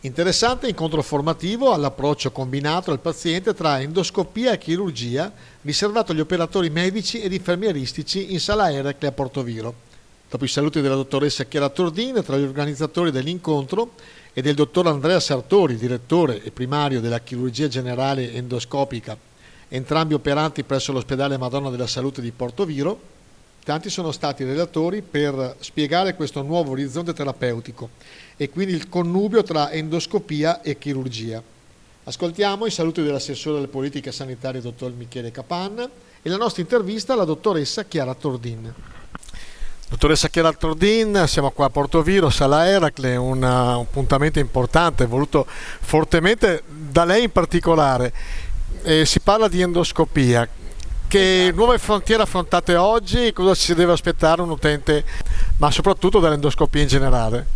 Interessante incontro formativo all'approccio combinato al paziente tra endoscopia e chirurgia, riservato agli operatori medici ed infermieristici in sala Eracle a Portoviro. Dopo i saluti della dottoressa Chiara Tordin, tra gli organizzatori dell'incontro, e del dottor Andrea Sartori, direttore e primario della chirurgia generale endoscopica, entrambi operanti presso l'ospedale Madonna della Salute di Portoviro, tanti sono stati i relatori per spiegare questo nuovo orizzonte terapeutico e quindi il connubio tra endoscopia e chirurgia. Ascoltiamo i saluti dell'assessore alle politiche sanitarie dottor Michele Capanna e la nostra intervista alla dottoressa Chiara Tordin. Dottoressa Chiara Tordin, siamo qua a Portoviro, sala Eracle, un appuntamento importante, voluto fortemente da lei in particolare. Si parla di endoscopia. Che nuove frontiere affrontate oggi? Cosa si deve aspettare un utente, ma soprattutto dall'endoscopia in generale?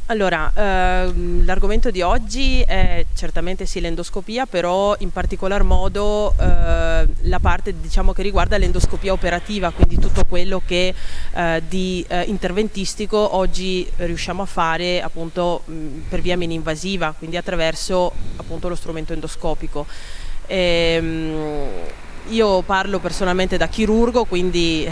Allora, l'argomento di oggi è certamente sì l'endoscopia, però in particolar modo la parte diciamo che riguarda l'endoscopia operativa, quindi tutto quello che di interventistico oggi riusciamo a fare appunto per via mini-invasiva, quindi attraverso appunto lo strumento endoscopico. Io parlo personalmente da chirurgo, quindi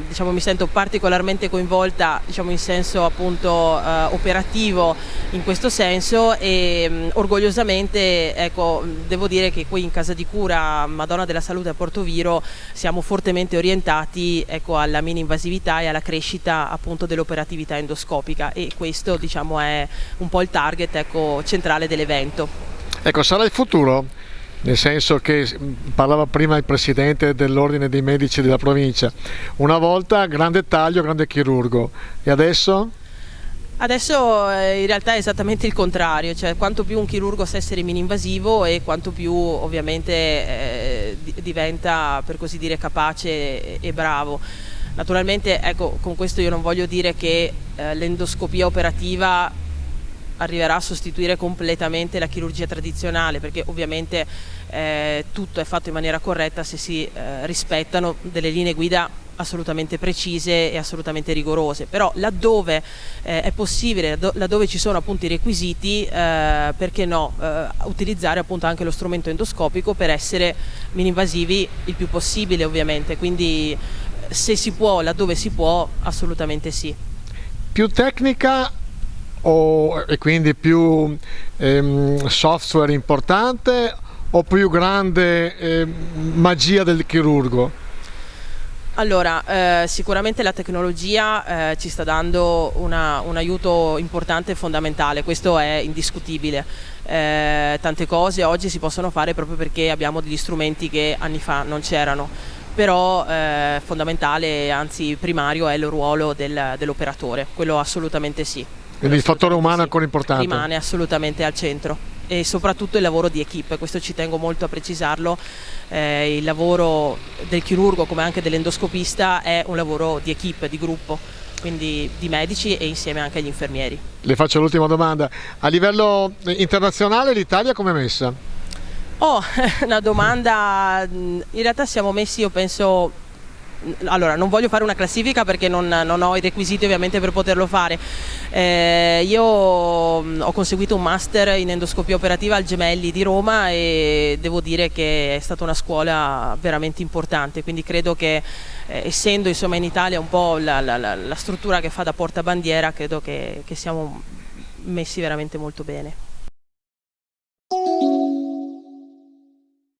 diciamo, mi sento particolarmente coinvolta diciamo, in senso appunto operativo in questo senso e orgogliosamente ecco, devo dire che qui in Casa di Cura Madonna della Salute a Portoviro siamo fortemente orientati ecco, alla mini-invasività e alla crescita appunto dell'operatività endoscopica e questo diciamo, è un po' il target ecco, centrale dell'evento. Ecco, sarà il futuro? Nel senso che parlava prima il presidente dell'ordine dei medici della provincia, una volta grande taglio, grande chirurgo, e adesso? Adesso in realtà è esattamente il contrario, cioè quanto più un chirurgo sa essere mini-invasivo e quanto più ovviamente diventa per così dire capace e bravo. Naturalmente ecco, con questo io non voglio dire che l'endoscopia operativa arriverà a sostituire completamente la chirurgia tradizionale perché ovviamente tutto è fatto in maniera corretta se si rispettano delle linee guida assolutamente precise e assolutamente rigorose, però laddove è possibile, laddove ci sono appunto i requisiti, perché no, utilizzare appunto anche lo strumento endoscopico per essere mini-invasivi il più possibile ovviamente, quindi se si può, laddove si può, assolutamente sì. Più tecnica e quindi più software importante o più grande magia del chirurgo? Allora, sicuramente la tecnologia ci sta dando un aiuto importante e fondamentale, questo è indiscutibile. Tante cose oggi si possono fare proprio perché abbiamo degli strumenti che anni fa non c'erano, però fondamentale, anzi primario, è il ruolo dell'operatore, quello assolutamente sì. Quindi il fattore umano è ancora importante. Rimane assolutamente al centro e soprattutto il lavoro di equipe, questo ci tengo molto a precisarlo, il lavoro del chirurgo come anche dell'endoscopista è un lavoro di equipe, di gruppo, quindi di medici e insieme anche agli infermieri. Le faccio l'ultima domanda, a livello internazionale l'Italia come è messa? Oh, una domanda, in realtà siamo messi io penso. Allora, non voglio fare una classifica perché non ho i requisiti ovviamente per poterlo fare. Io ho conseguito un master in endoscopia operativa al Gemelli di Roma e devo dire che è stata una scuola veramente importante, quindi credo che essendo insomma in Italia un po' la struttura che fa da portabandiera, credo che siamo messi veramente molto bene.